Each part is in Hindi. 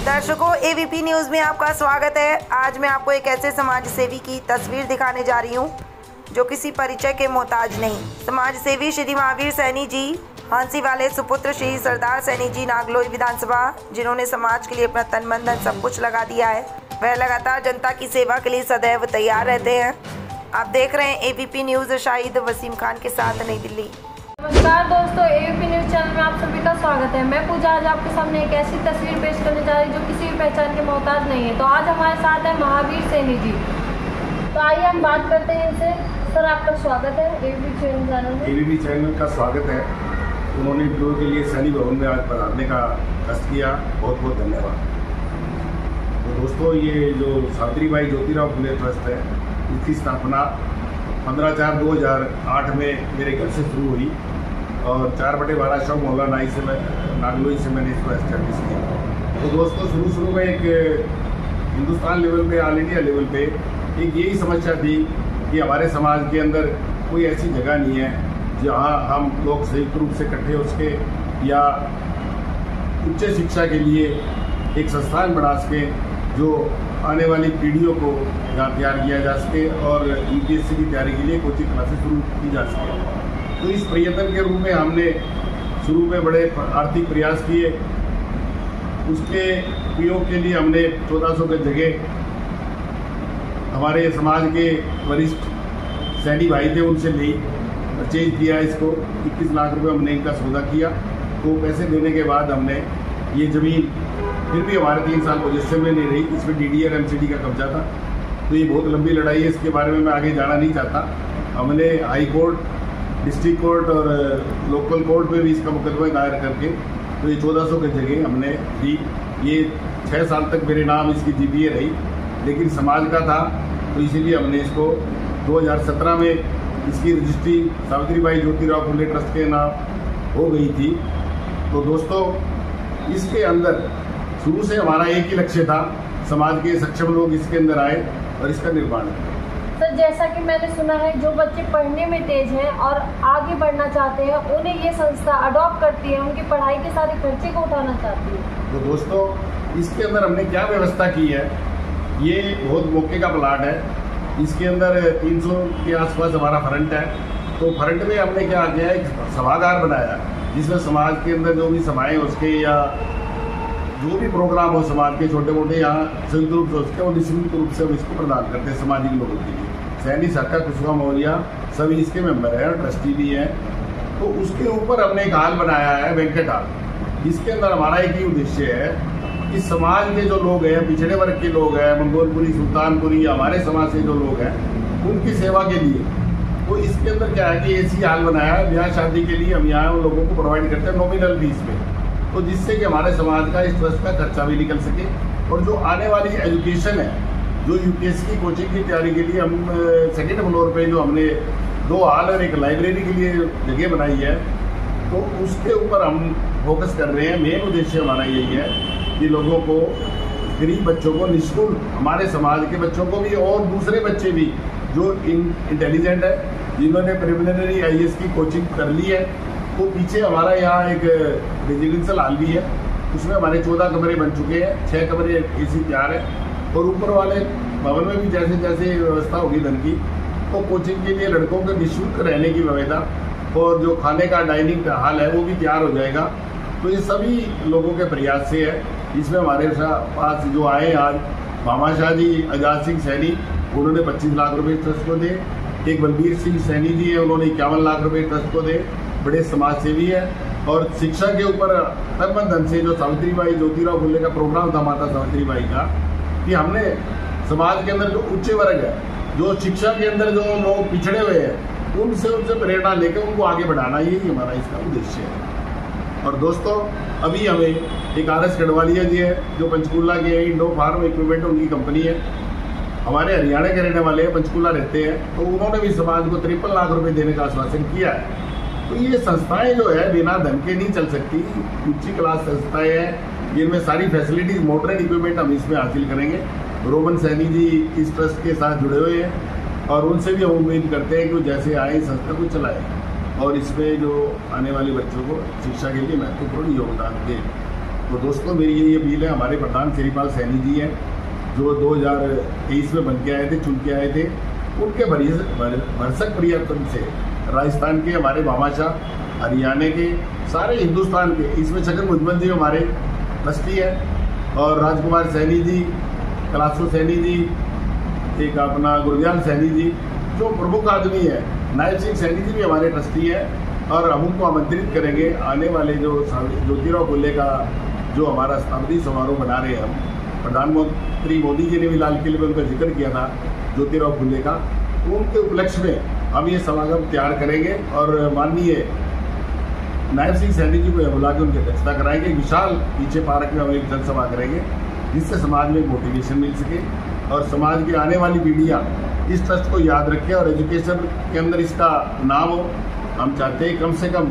दर्शकों, एबीपी न्यूज़ में आपका स्वागत है। आज मैं आपको एक ऐसे समाज सेवी की तस्वीर दिखाने जा रही हूं जो किसी परिचय के मोहताज नहीं। समाज सेवी श्री महावीर सैनी जी हांसी वाले सुपुत्र श्री सरदार सैनी जी नागलोई विधानसभा, जिन्होंने समाज के लिए अपना तन मन धन सब कुछ लगा दिया है। वह लगातार जनता की सेवा के लिए सदैव तैयार रहते हैं। आप देख रहे हैं एबीपी न्यूज़। शाहिद वसीम खान के साथ, नई दिल्ली। नमस्कार दोस्तों, एबीपी न्यूज़ चैनल में आप सभी का स्वागत है। मैं पूजा आज आपके सामने एक ऐसी तस्वीर पेश करने जा रही जो किसी भी पहचान के मोहताज नहीं है। तो आज हमारे साथ है महावीर सैनी जी। तो आइए हम बात करते हैं इनसे। सर, आपका स्वागत है एबीपी चैनल में। एबीपी चैनल का स्वागत है। उन्होंने इंटरव्यू के लिए सैनी भवन में आज पधारने का कष्ट किया, बहुत बहुत धन्यवाद। तो दोस्तों, ये जो सावित्रीबाई ज्योतिराव फुले ट्रस्ट है, इसकी स्थापना 15/4/2008 में मेरे घर से शुरू हुई और 4/12 शॉप मोहल्ला नागलोई से मैंने इसको एस्टैब्लिश किया। तो दोस्तों, शुरू में एक हिंदुस्तान लेवल पे, ऑल इंडिया लेवल पे एक यही समस्या थी कि हमारे समाज के अंदर कोई ऐसी जगह नहीं है जहाँ हम लोग संयुक्त रूप से इकट्ठे हो सके या उच्च शिक्षा के लिए एक संस्थान बना सके जो आने वाली पीढ़ियों को यहाँ तैयार किया जा सके और यूपीएससी की तैयारी के लिए कोचिंग क्लासेस शुरू की जा सके। तो इस प्रयत्न के रूप में हमने शुरू में बड़े आर्थिक प्रयास किए। उसके उपयोग के लिए हमने 1400 की जगह हमारे समाज के वरिष्ठ सैनी भाई थे, उनसे ली, परचेज किया। इसको 21 लाख रुपए हमने इनका सौदा किया। तो पैसे देने के बाद हमने ये ज़मीन, फिर भी हमारे 3 साल पोजीशन में नहीं रही, इसमें डीडी और एमसीडी का कब्जा था। तो ये बहुत लंबी लड़ाई है, इसके बारे में मैं आगे जाना नहीं चाहता। हमने हाई कोर्ट, डिस्ट्रिक्ट कोर्ट और लोकल कोर्ट में भी इसका मुकदमा दायर करके तो ये 1400 की जगह हमने दी। ये 6 साल तक मेरे नाम इसकी जीपीए रही, लेकिन समाज का था तो इसीलिए हमने इसको 2017 में इसकी रजिस्ट्री सावित्रीबाई ज्योतिराव फुले ट्रस्ट के नाम हो गई थी। तो दोस्तों, इसके अंदर शुरू से हमारा एक ही लक्ष्य था, समाज के सक्षम लोग इसके अंदर आए और इसका निर्माण करें। सर, जैसा कि मैंने सुना है, जो बच्चे पढ़ने में तेज हैं और आगे बढ़ना चाहते हैं, उन्हें ये संस्था अडॉप्ट करती है, उनकी पढ़ाई के सारे खर्चे को उठाना चाहती है। तो दोस्तों, इसके अंदर हमने क्या व्यवस्था की है, ये बहुत मौके का प्लाट है। इसके अंदर 300 के आसपास हमारा फ्रंट है। तो फ्रंट में हमने क्या किया है, एक सभागार बनाया जिसमें समाज के अंदर जो भी सभाएँ हो सके या जो भी प्रोग्राम हो समाज के छोटे मोटे, यहाँ संयुक्त रूप से हो सके और निःशुल्क रूप से हम इसको प्रदान करते हैं सामाजिक लोगों के लिए। सैनी शाखा कुशवा मौर्या सभी इसके मेंबर हैं, ट्रस्टी भी हैं। तो उसके ऊपर हमने एक हॉल बनाया है, बैंकेट हॉल। इसके अंदर हमारा एक ही उद्देश्य है कि समाज के जो लोग हैं, पिछड़े वर्ग के लोग हैं, मंगोलपुरी, सुल्तानपुरी, हमारे समाज से जो लोग हैं, उनकी सेवा के लिए। तो इसके अंदर क्या है कि एसी हॉल बनाया है, ब्याह शादी के लिए हम यहाँ लोगों को प्रोवाइड करते हैं नॉमिनल फीस पे। तो जिससे कि हमारे समाज का, इस ट्रस्ट का खर्चा भी निकल सके और जो आने वाली एजुकेशन है, जो यूपीएससी की कोचिंग की तैयारी के लिए हम सेकेंड फ्लोर पे जो हमने 2 हॉल और एक लाइब्रेरी के लिए जगह बनाई है, तो उसके ऊपर हम फोकस कर रहे हैं। मेन उद्देश्य हमारा यही है कि लोगों को, गरीब बच्चों को निःशुल्क, हमारे समाज के बच्चों को भी और दूसरे बच्चे भी जो इंटेलिजेंट है, जिन्होंने प्रिलिमिनरी आईएएस की कोचिंग कर ली है, तो पीछे हमारा यहाँ एक रेजिडेंशियल हॉल भी है। उसमें हमारे 14 कमरे बन चुके हैं, 6 कमरे एसी तैयार है और ऊपर वाले भवन में भी जैसे जैसे व्यवस्था होगी धन की, तो कोचिंग के लिए लड़कों के निःशुल्क रहने की व्यवस्था और जो खाने का डाइनिंग का हॉल है वो भी तैयार हो जाएगा। तो ये सभी लोगों के प्रयास से है। इसमें हमारे पास जो आए आज मामा शाह जी आजाद सिंह सैनी, उन्होंने 25 लाख रुपये ट्रस्ट को दे। एक बलबीर सिंह सैनी जी है, उन्होंने 51 लाख रुपये ट्रस्ट को दे। बड़े समाज सेवी है और शिक्षा के ऊपर तन मन धन से जो सावित्रीबाई ज्योतिराव फुले का प्रोग्राम था, माता सावित्रीबाई का, कि हमने समाज के अंदर जो उच्च वर्ग है, जो शिक्षा के अंदर जो लोग पिछड़े हुए हैं, उनसे प्रेरणा लेकर उनको आगे बढ़ाना, यही हमारा इसका उद्देश्य है। और दोस्तों, अभी हमें एक RS गढ़वालिया जी है जो पंचकूला के इंडो फार्म इक्विपमेंट उनकी कंपनी है, हमारे हरियाणा के रहने वाले हैं, पंचकूला रहते हैं। तो उन्होंने भी समाज को 53 लाख रुपए देने का आश्वासन किया है। तो ये संस्थाएं जो है बिना धन के नहीं चल सकती, ऊंची क्लास संस्थाएं हैं, जिनमें सारी फैसिलिटीज, मॉडर्न इक्विपमेंट हम इसमें हासिल करेंगे। रोमन सैनी जी इस ट्रस्ट के साथ जुड़े हुए हैं और उनसे भी हम उम्मीद करते हैं कि वो जैसे आए संस्था को चलाए और इसमें जो आने वाले बच्चों को शिक्षा के लिए महत्वपूर्ण योगदान दें। तो दोस्तों मेरी यही अपील है, हमारे प्रधान श्रीपाल सैनी जी हैं जो 2023 में बन के आए थे, चुन के आए थे, उनके भरसक प्रयत्न से राजस्थान के हमारे भामाशाह, हरियाणा के, सारे हिंदुस्तान के, इसमें छगन भुजबल जी हमारे ट्रस्टी है और राजकुमार सैनी जी, कैलाशो सैनी जी, एक अपना गुरदयाल सैनी जी जो प्रमुख आदमी है, नायब सिंह सैनी जी भी हमारे ट्रस्टी है। और हम उनको आमंत्रित करेंगे आने वाले जो ज्योतिराव फुले का जो हमारा शताब्दी समारोह बना रहे हैं हम, प्रधानमंत्री मोदी जी ने भी लाल किले में उनका जिक्र किया था ज्योतिराव फुले का, उनके उपलक्ष्य में हम ये समागम तैयार करेंगे और माननीय नायब सिंह सैनी जी को बुला के उनकी अध्यक्षता कराएंगे। विशाल पीछे पार्क में हम एक जनसभा करेंगे जिससे समाज में मोटिवेशन मिल सके और समाज की आने वाली पीढ़ियाँ इस ट्रस्ट को याद रखें और एजुकेशन के अंदर इसका नाम हो। हम चाहते हैं कम से कम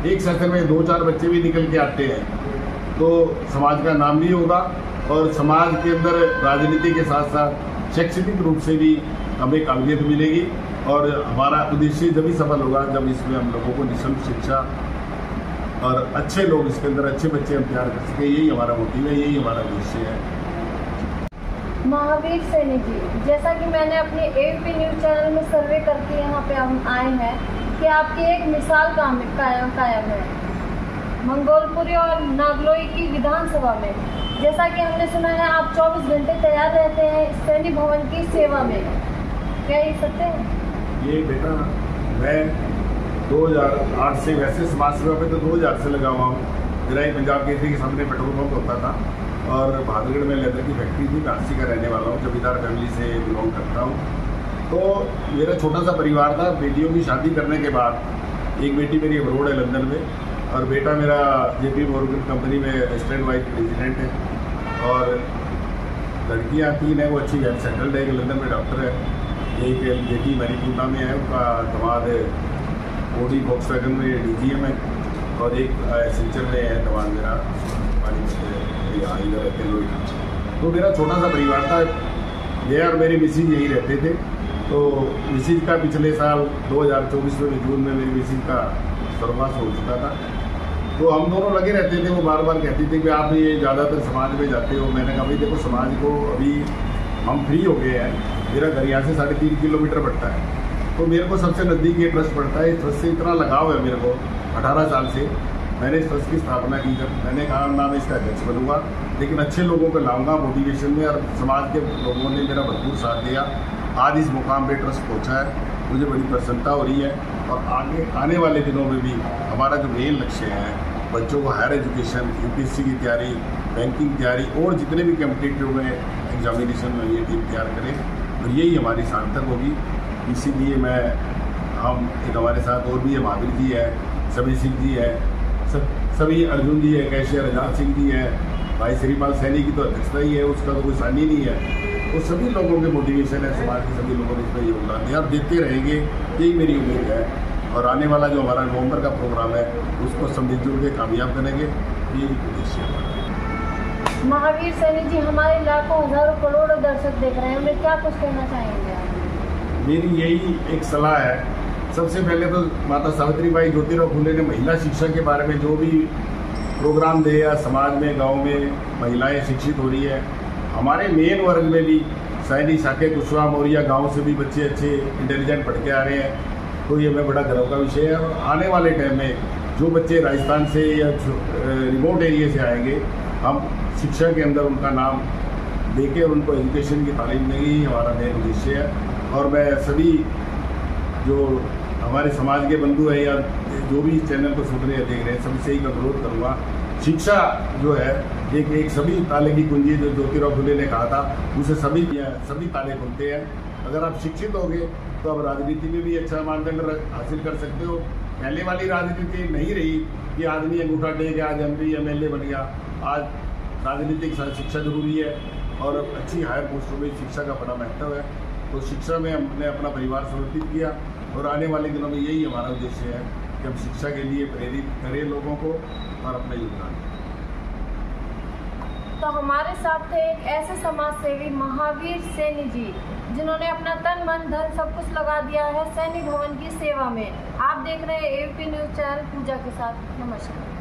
एक सेशन में 2-4 बच्चे भी निकल के आते हैं तो समाज का नाम भी होगा और समाज के अंदर राजनीति के साथ साथ शैक्षणिक रूप से भी हमें काबिलियत मिलेगी और हमारा उद्देश्य जब भी सफल होगा जब इसमें हम लोगों को निःशुल्क शिक्षा और अच्छे लोग इसके अंदर अच्छे बच्चे हम तैयार कर सके। यही हमारा मोटिव है, यही हमारा उद्देश्य है। महावीर सैनी जी, जैसा कि मैंने अपने एबीपी न्यूज़ चैनल में सर्वे करके यहाँ पे हम आए हैं कि आपकी एक मिसाल कायम है मंगोलपुरी और नागलोई की विधानसभा में। जैसा कि हमने सुना है आप 24 घंटे तैयार रहते हैं सैनी भवन की सेवा में, क्या ये सत्य है? ये बेटा मैं 2008 से वैसे समाज सेवा पे तो 2000 से लगा हुआ हूँ। मेरा ही पंजाब केसरी के सामने पेट्रोल पंप होता था और बहादुरगढ़ में लेदर की फैक्ट्री थी। काशी का रहने वाला हूँ, जमींदार फैमिली से बिलोंग करता हूँ। तो मेरा छोटा सा परिवार था। बेटियों की शादी करने के बाद एक बेटी मेरी अब्रोड है लंदन में और बेटा मेरा JP मॉर्गन कंपनी में असिस्टेंट वाइस प्रेसिडेंट है और लड़कियाँ 3 हैं, वो अच्छी वेल सेटल्ड है, लंदन में डॉक्टर है। एक बेटी मणिपुरा में है, उनका दमाद ओडी वॉक्सवैगन में DGM है और एक सिंचर में है दमाद मेरा यहाँ इधर रहते लोग। तो मेरा छोटा सा परिवार था, ये और मेरी मिसिज यही रहते थे। तो मिसिज का पिछले साल 2024 में जून में मेरी मिसिज का स्वर्गवास हो चुका था। तो हम दोनों लगे रहते थे, वो बार बार कहती थी कि आप ये ज़्यादातर समाज में जाते हो। मैंने कहा भाई देखो समाज को अभी हम फ्री हो गए हैं, मेरा घर यहाँ से 3.5 किलोमीटर पड़ता है तो मेरे को सबसे नज़दीक ये ट्रस्ट पड़ता है। इस ट्रस्ट से इतना लगाव है मेरे को 18 साल से। मैंने इस ट्रस्ट की स्थापना की, जब मैंने कहा मैं इसका अध्यक्ष बनूंगा लेकिन अच्छे लोगों को लाऊंगा मोटिवेशन में, और समाज के लोगों ने मेरा भरपूर साथ दिया। आज इस मुकाम पे ट्रस्ट पहुंचा है, मुझे बड़ी प्रसन्नता हो रही है और आगे आने वाले दिनों में भी हमारा जो मेन लक्ष्य है बच्चों को हायर एजुकेशन, UPSC की तैयारी, बैंकिंग तैयारी और जितने भी कॉम्पिटिटिव में एग्जामिनेशन में ये टीम तैयार करें और यही हमारी सार्थक होगी। इसीलिए हम एक हमारे साथ और भी है, महावीर जी है, सभी सिंह जी है, सभी अर्जुन जी है, कैशियर आजाद सिंह जी है, भाई श्रीपाल सैनी की तो अध्यक्षता ही है, उसका तो कोई सानी नहीं है। तो सभी लोगों के मोटिवेशन है, समाज के सभी लोगों ने इसमें योगदान दिया और देते रहेंगे, यही मेरी उम्मीद है। और आने वाला जो हमारा नवंबर का प्रोग्राम है उसको सब मिलजुल के कामयाब करेंगे, यही उद्देश्य है। महावीर सैनी जी, हमारे लाखों हजारों करोड़ों दर्शक देख रहे हैं, उन्हें क्या कुछ कहना चाहेंगे आप? मेरी यही एक सलाह है। सबसे पहले तो माता सावित्रीबाई ज्योतिराव फुले ने महिला शिक्षा के बारे में जो भी प्रोग्राम दिया, समाज में गांव में महिलाएं शिक्षित हो रही है। हमारे मेन वर्ग में भी सैनी, साके, कुशवाहा, मौर्या गांव से भी बच्चे अच्छे इंटेलिजेंट पढ़ के आ रहे हैं, तो ये मैं बड़ा गर्व का विषय है। और आने वाले टाइम में जो बच्चे राजस्थान से या रिमोट एरिया से आएंगे, हम शिक्षा के अंदर उनका नाम देके उनको एजुकेशन की तालीम देंगे, ही हमारा मेन उद्देश्य है। और मैं सभी जो हमारे समाज के बंधु हैं या जो भी इस चैनल को सुन रहे हैं, देख रहे हैं, सबसे ही अनुरोध करूँगा, शिक्षा जो है एक सभी ताले की कुंजी, जो ज्योतिराव फुले ने कहा था, उसे सभी ताले खुलते हैं। अगर आप शिक्षित होंगे तो आप राजनीति में भी अच्छा मानदंड हासिल कर सकते हो। पहले वाली राजनीति नहीं रही कि आदमी अंगूठा टेक आज MP MLA बन गया। आज राजनीतिक शिक्षा जरूरी है और अच्छी हायर पोस्टों में शिक्षा का बड़ा महत्व है। तो शिक्षा में हमने अपना परिवार समर्पित किया और आने वाले दिनों में यही हमारा उद्देश्य है कि हम शिक्षा के लिए प्रेरित करें लोगों को और अपना योगदान दें। तो हमारे साथ थे एक ऐसे समाज सेवी महावीर सैनी जी, जिन्होंने अपना तन मन धन सब कुछ लगा दिया है सैनी भवन की सेवा में। आप देख रहे हैं ABP न्यूज़ चैनल पूजा के साथ। नमस्कार।